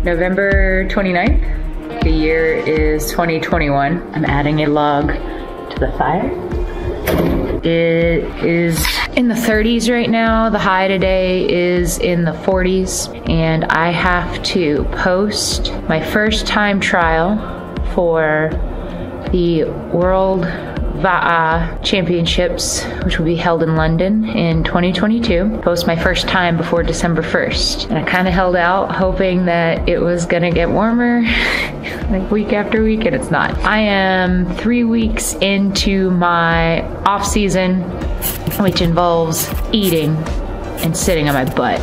November 29th. The year is 2021. I'm adding a log to the fire. It is in the 30s right now. The high today is in the 40s. And I have to post my first time trial for the World Va'a Championships, which will be held in London in 2022. Post my first time before December 1st. And I kind of held out hoping that it was gonna get warmer like week after week, and it's not. I am 3 weeks into my off season, which involves eating and sitting on my butt.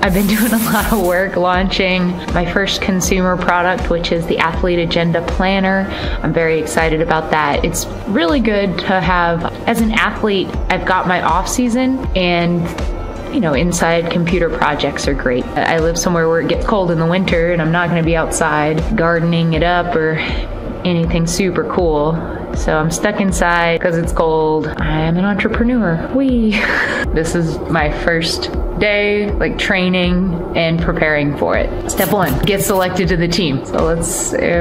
I've been doing a lot of work launching my first consumer product, which is the Athlete Agenda Planner. I'm very excited about that. It's really good to have. As an athlete, I've got my off season, and you know, inside computer projects are great. I live somewhere where it gets cold in the winter, and I'm not gonna be outside gardening it up or anything super cool. So I'm stuck inside because it's cold. I am an entrepreneur. Whee! This is my first day, like training and preparing for it. Step one, get selected to the team. So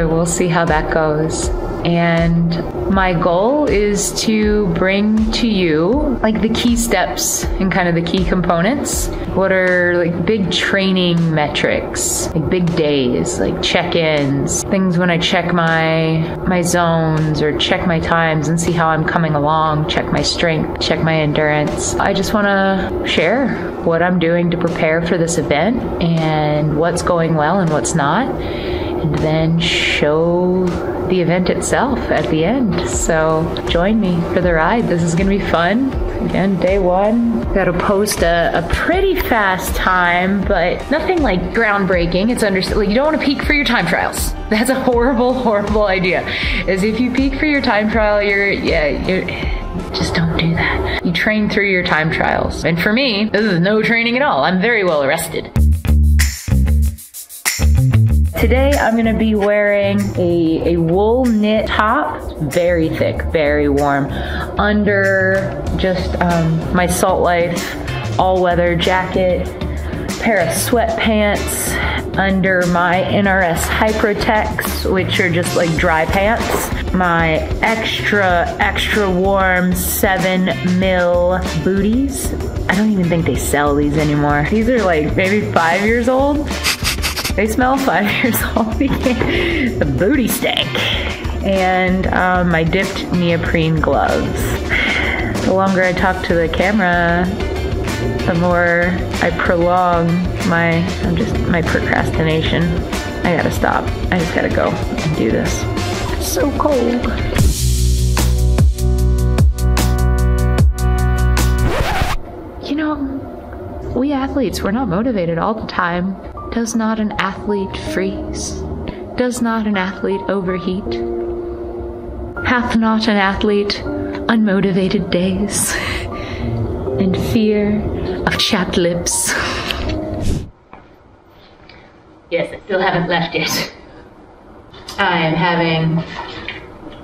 we'll see how that goes. And my goal is to bring to you like the key steps and kind of the key components. What are like big training metrics, like big days, like check-ins, things when I check my zones or check my times and see how I'm coming along, check my strength, check my endurance. I just want to share what I'm doing to prepare for this event and what's going well and what's not, and then show the event itself at the end. So join me for the ride. This is gonna be fun. Again, day one. Gotta post a pretty fast time, but nothing like groundbreaking. It's like, you don't want to peak for your time trials. That's a horrible, horrible idea. Is if you peak for your time trial, you're just don't do that. You train through your time trials. And for me, this is no training at all. I'm very well rested. Today I'm gonna be wearing a wool knit top, very thick, very warm, under just my Salt Life all-weather jacket, pair of sweatpants under my NRS Hyprotex, which are just like dry pants, my extra warm 7mm booties. I don't even think they sell these anymore. These are like maybe 5 years old. They smell 5 years old. The booty stank. And my dipped neoprene gloves. The longer I talk to the camera, the more I prolong my procrastination. I gotta stop. I just gotta go and do this. It's so cold. You know, we athletes, we're not motivated all the time. Does not an athlete freeze? Does not an athlete overheat? Hath not an athlete unmotivated days and fear of chapped lips? Yes, I still haven't left yet. I am having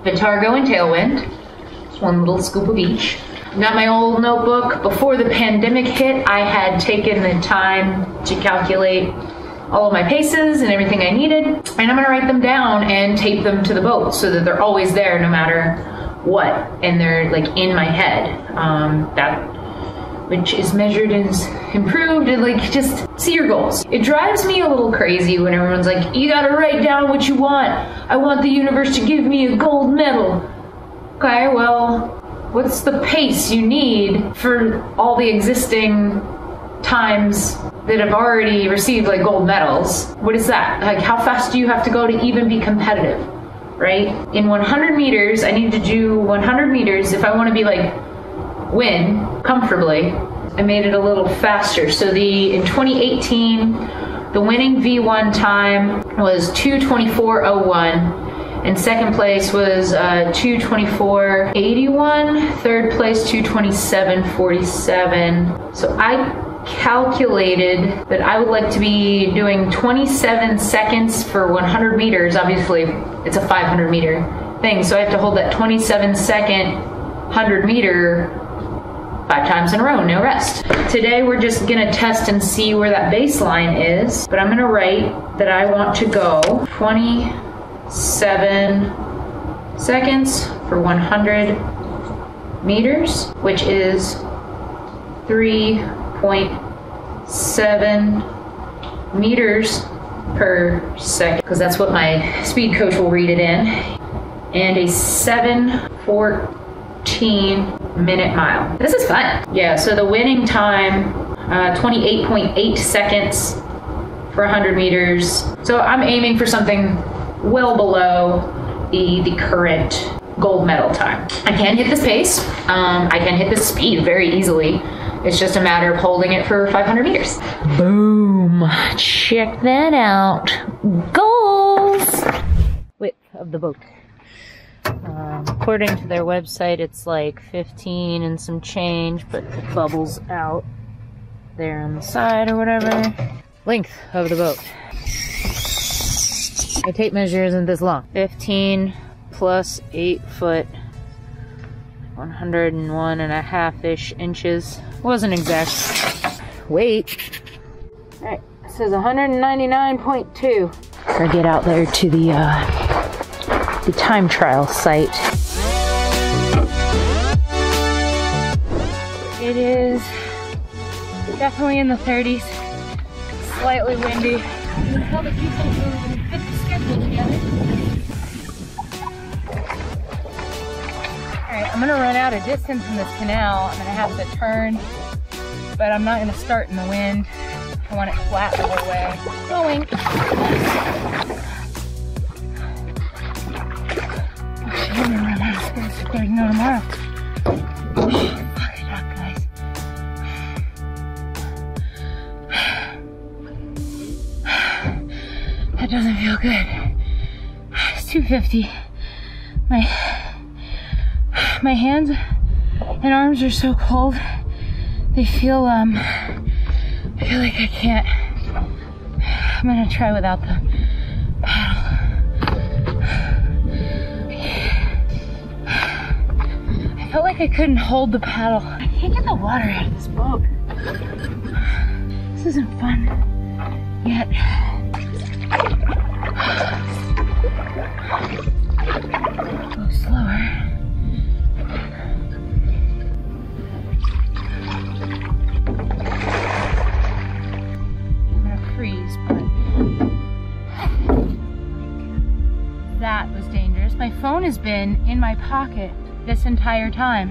Vitargo and Tailwind. Just one little scoop of each. Not my old notebook. Before the pandemic hit, I had taken the time to calculate all of my paces and everything I needed, and I'm gonna write them down and tape them to the boat so that they're always there no matter what, and they're like in my head. That which is measured is improved, and like just see your goals. It drives me a little crazy when everyone's like, you gotta write down what you want. I want the universe to give me a gold medal. Okay, well, what's the pace you need for all the existing times that have already received like gold medals? What is that? Like, how fast do you have to go to even be competitive, right? In 100 meters, I need to do 100 meters if I want to be like win comfortably. I made it a little faster. So in 2018, the winning V1 time was 2:24:01. And second place was 2:24:81. Third place 2:27:47. So I calculated that I would like to be doing 27 seconds for 100 meters. Obviously, it's a 500 meter thing. So I have to hold that 27-second 100 meter 5 times in a row, no rest. Today we're just gonna test and see where that baseline is, but I'm gonna write that I want to go 27 seconds for 100 meters, which is 3.7 meters per second, because that's what my speed coach will read it in, and a 7:14 mile. This is fun. Yeah, so the winning time, 28.8 seconds for 100 meters. So I'm aiming for something well below the current gold medal time. I can hit this pace. I can hit this speed very easily. It's just a matter of holding it for 500 meters. Boom. Check that out. Goals! Width of the boat. According to their website, it's like 15 and some change, but it bubbles out there on the side or whatever. Length of the boat. My tape measure isn't this long. 15 plus 8 foot, 101.5-ish inches. Wasn't exact. Weight. Alright, it says 199.2. Gotta get out there to the time trial site. It is definitely in the 30s, slightly windy. Tell the people who fit the schedule together. Alright, I'm gonna run out of distance in this canal. I'm gonna have to turn, but I'm not gonna start in the wind. I want it flat the whole way. Going. I'm gonna run out of space before I can go tomorrow. Fuck it up, guys. That doesn't feel good. It's 250. My hands and arms are so cold. They feel, I feel like I can't. I'm gonna try without the paddle. I felt like I couldn't hold the paddle. I can't get the water out of this boat. This isn't fun yet. Go slower. I'm gonna freeze, but that was dangerous. My phone has been in my pocket this entire time.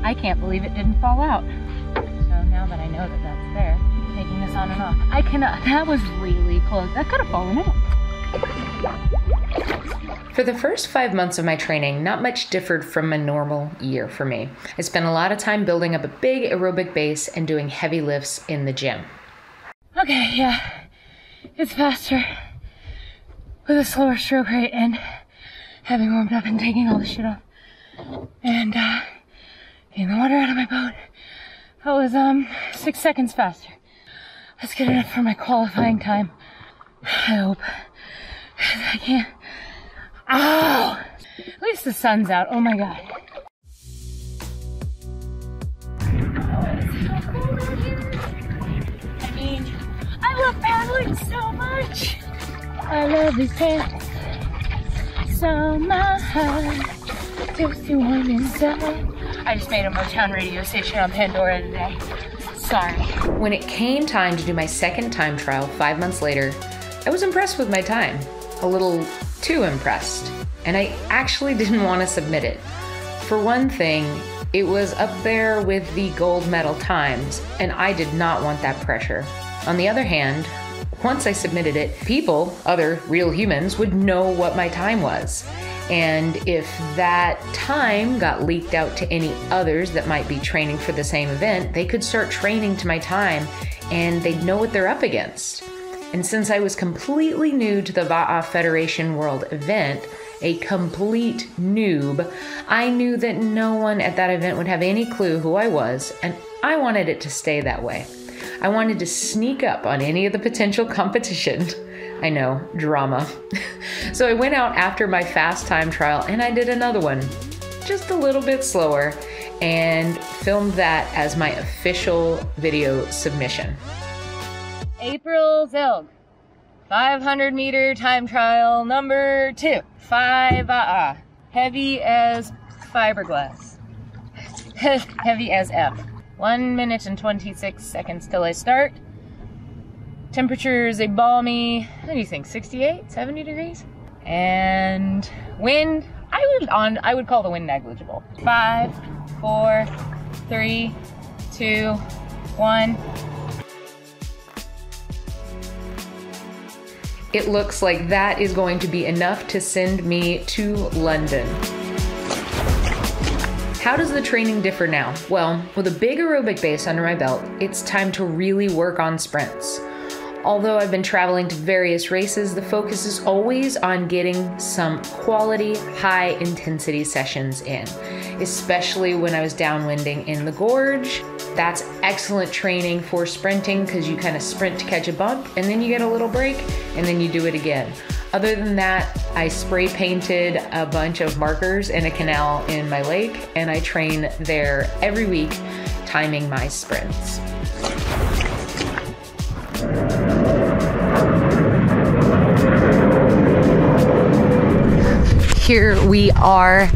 I can't believe it didn't fall out. So now that I know that that's there, I'm taking this on and off. I cannot, that was really close. That could have fallen out. For the first 5 months of my training, not much differed from a normal year for me. I spent a lot of time building up a big aerobic base and doing heavy lifts in the gym. Okay, yeah, it's faster with a slower stroke rate and having warmed up and taking all the shit off and getting the water out of my boat. That was 6 seconds faster. Let's get it up for my qualifying time. I hope. I can't. Ow! At least the sun's out. Oh my god. I mean, I love paddling so much. I love these pants so much. Toasty warm inside. I just made a Motown radio station on Pandora today. Sorry. When it came time to do my second time trial 5 months later, I was impressed with my time. A little too impressed. And I actually didn't want to submit it. For one thing, it was up there with the gold medal times, and I did not want that pressure. On the other hand, once I submitted it, people, other real humans, would know what my time was. And if that time got leaked out to any others that might be training for the same event, they could start training to my time and they'd know what they're up against. And since I was completely new to the Va'a Federation World event, a complete noob, I knew that no one at that event would have any clue who I was, and I wanted it to stay that way. I wanted to sneak up on any of the potential competition. I know, drama. So I went out after my fast time trial and I did another one, just a little bit slower, and filmed that as my official video submission. April Zilg, 500 meter time trial number 2. 5 heavy as fiberglass. Heavy as F. 1 minute and 26 seconds till I start. Temperature is a balmy, what do you think, 68, 70 degrees? And wind, I would call the wind negligible. 5, 4, 3, 2, 1. It looks like that is going to be enough to send me to London. How does the training differ now? Well, with a big aerobic base under my belt, it's time to really work on sprints. Although I've been traveling to various races, the focus is always on getting some quality, high-intensity sessions in, especially when I was downwinding in the gorge. That's excellent training for sprinting because you kind of sprint to catch a bump, and then you get a little break, and then you do it again. Other than that, I spray painted a bunch of markers in a canal in my lake, and I train there every week, timing my sprints. Here we are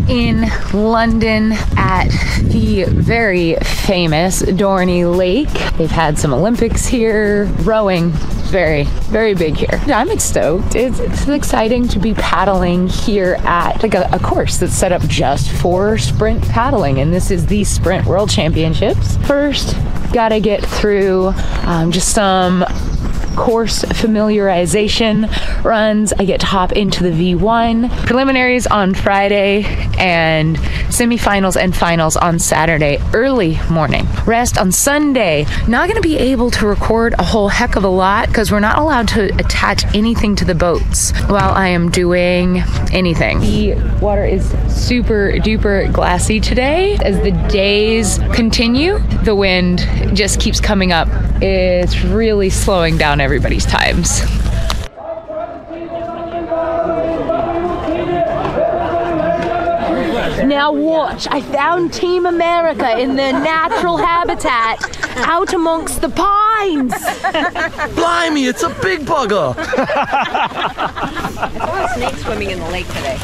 in London at the very famous Dorney Lake. They've had some Olympics here. Rowing, very, very big here. I'm stoked. It's exciting to be paddling here at like a course that's set up just for sprint paddling, and this is the Sprint World Championships. First, gotta get through just some course familiarization runs. I get to hop into the V1. Preliminaries on Friday and semifinals and finals on Saturday early morning. Rest on Sunday. Not going to be able to record a whole heck of a lot because we're not allowed to attach anything to the boats while I am doing anything. The water is super duper glassy today. As the days continue, the wind just keeps coming up. It's really slowing down everybody's times. Now watch, I found Team America in their natural habitat out amongst the pines. Blimey, it's a big bugger. I saw a snake swimming in the lake today.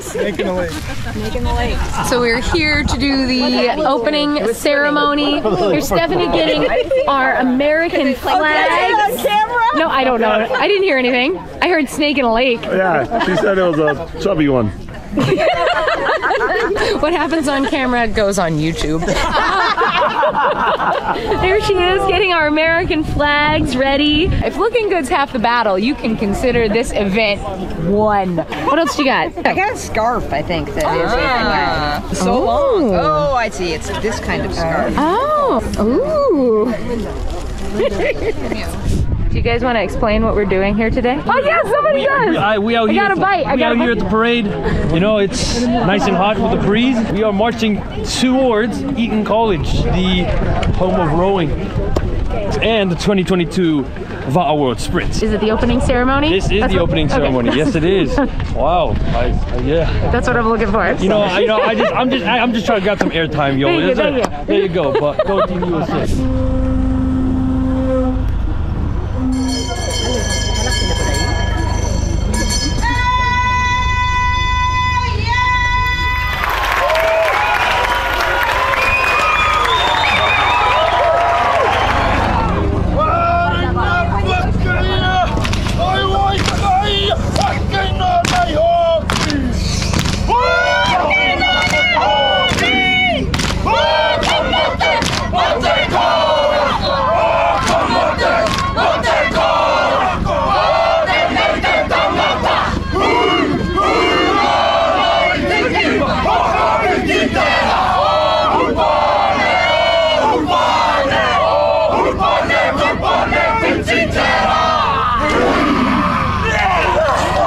Snake in the lake. Snake in the lake. So we're here to do the opening ceremony. Here's Stephanie getting our American flag. On camera? No, I don't know. I didn't hear anything. I heard snake in a lake. Yeah, she said it was a chubby one. What happens on camera goes on YouTube. There she is, getting our American flags ready. If looking good's half the battle, you can consider this event won. What else you got? I got a scarf, I think, that is so long. Oh, I see. It's this kind of scarf. Oh, ooh. Do you guys want to explain what we're doing here today? Oh yeah, somebody does! We out here. got a bite. We out here at the parade. You know, it's nice and hot with the breeze. We are marching towards Eton College, the home of rowing, and the 2022 VAA World Sprint. Is it the opening ceremony? This is the opening ceremony. Yes, it is. Wow. Yeah. That's what I'm looking for. You know, I'm just trying to grab some airtime, yo. There you go. But go Team USA.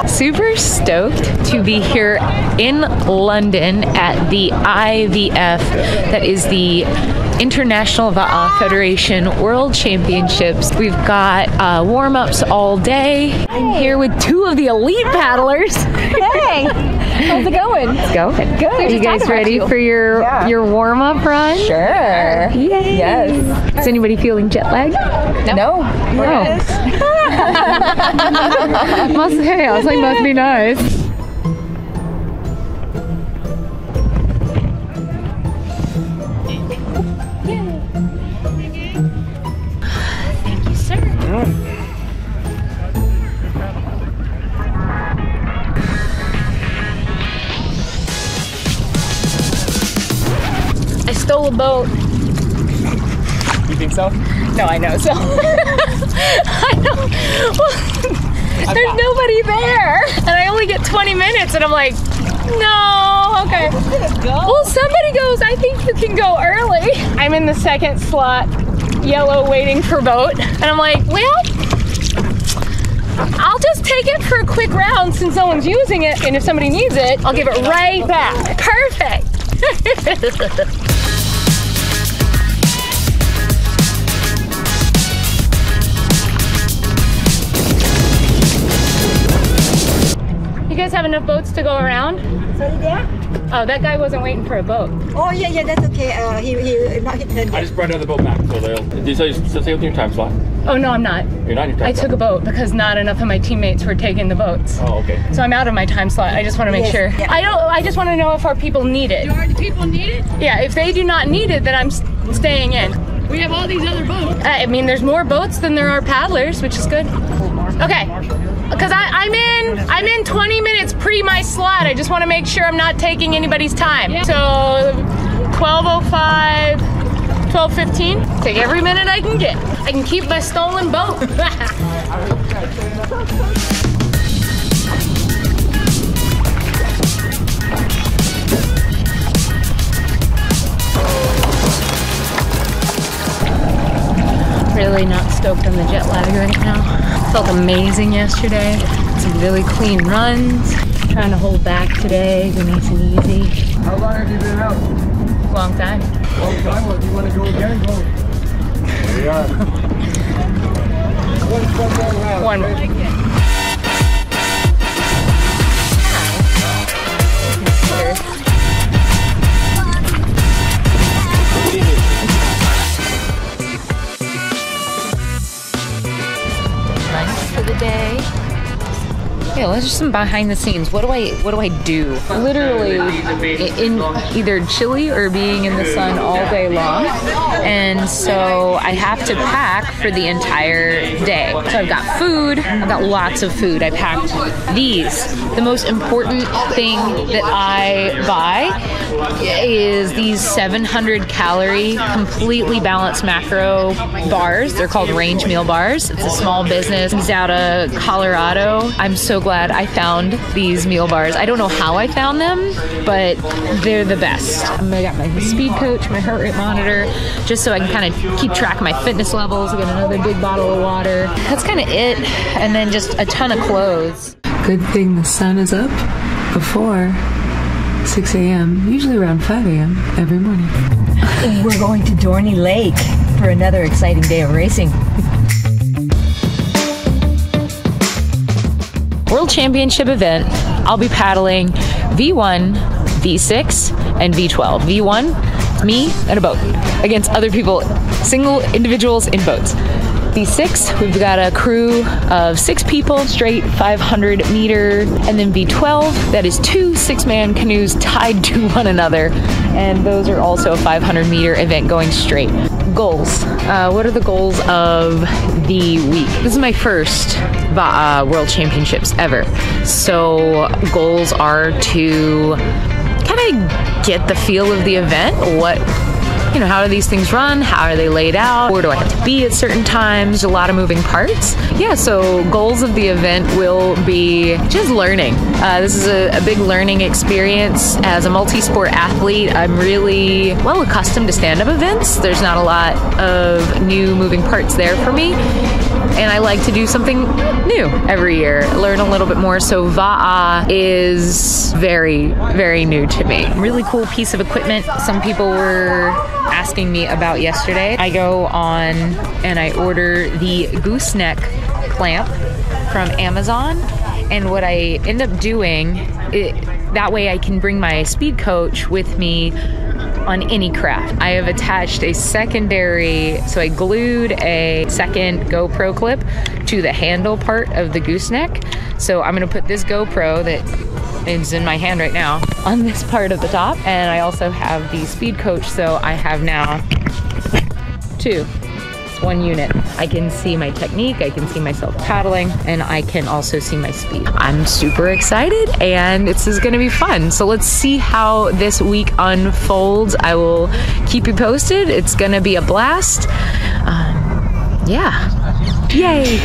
Super stoked to be here in London at the IVF, that is the International Va'a Federation World Championships. We've got warm-ups all day. I'm here with two of the elite paddlers. Hey, how's it going? It's going. Good. Are you guys ready for your warm-up run? Sure. Yay. Yes. Is anybody feeling jet lagged? No. Must say, I was like, must be nice. Thank you, sir. I stole a boat. You think so? No, I know. So I know. Well, there's nobody there, and I only get 20 minutes, and I'm like, no, okay. Well, somebody goes, I think you can go early. I'm in the second slot, yellow, waiting for boat, and I'm like, well, I'll just take it for a quick round since no one's using it, and if somebody needs it, I'll give it right back. Perfect. You guys have enough boats to go around? Sorry there? Oh, that guy wasn't waiting for a boat. Oh yeah, that's okay. He not hit the. I just brought another boat back, so they'll. Did you say stay within your time slot? Oh no, I'm not. You're not in your time I slot? took a boat because not enough of my teammates were taking the boats. Oh, okay. So I'm out of my time slot. I just want to make Yes, sure. yeah. I just want to know if our people need it. Do our people need it? Yeah, if they do not need it, then I'm staying in. We have all these other boats. I mean, there's more boats than there are paddlers, which is good. Okay, because I'm in 20 minutes pre my slot. I just want to make sure I'm not taking anybody's time. Yeah. So 12:05, 12:15. Take every minute I can get. I can keep my stolen boat. Really not stoked on the jet lag right now. Felt amazing yesterday. Some really clean runs. Trying to hold back today, go nice and easy. How long have you been out? Long time. Long time. Well, if you want to go again, go. There you are. One more round. One more. For the day. Yeah, let's just some behind the scenes. What do I do? Literally in either chilly or being in the sun all day long. And so I have to pack for the entire day. So I've got food, I've got lots of food. I packed these. The most important thing that I buy is these 700 calorie, completely balanced macro bars. They're called Range Meal Bars. It's a small business. It's out of Colorado. I'm so glad I found these meal bars. I don't know how I found them, but they're the best. I got my speed coach, my heart rate monitor, just so I can kind of keep track of my fitness levels. I got another big bottle of water. That's kind of it. And then just a ton of clothes. Good thing the sun is up before 6 a.m., usually around 5 a.m. every morning. We're going to Dorney Lake for another exciting day of racing. World Championship event. I'll be paddling V1, V6, and V12. V1, me and a boat against other people, single individuals in boats. V6, we've got a crew of 6 people, straight 500 meter, and then V12, that is 2 6-man canoes tied to one another, and those are also a 500 meter event going straight. Goals. What are the goals of the week? This is my first World Championships ever, so goals are to kind of get the feel of the event. How do these things run? How are they laid out? Where do I have to be at certain times? A lot of moving parts. Yeah, so goals of the event will be just learning. This is a big learning experience. As a multi-sport athlete, I'm really well accustomed to stand-up events. There's not a lot of new moving parts there for me. and I like to do something new every year, learn a little bit more. So Va'a is very, very new to me. Really cool piece of equipment some people were asking me about yesterday. I go on and I order the gooseneck clamp from Amazon, and what I end up doing, that way I can bring my speed coach with me on any craft. I have attached a secondary, so I glued a second GoPro clip to the handle part of the gooseneck. So I'm gonna put this GoPro that is in my hand right now on this part of the top, and I also have the speed coach, so I have now two. One unit. I can see my technique, I can see myself paddling, and I can also see my speed. I'm super excited, and this is gonna be fun. So let's see how this week unfolds. I will keep you posted. It's gonna be a blast. Yeah. Yay.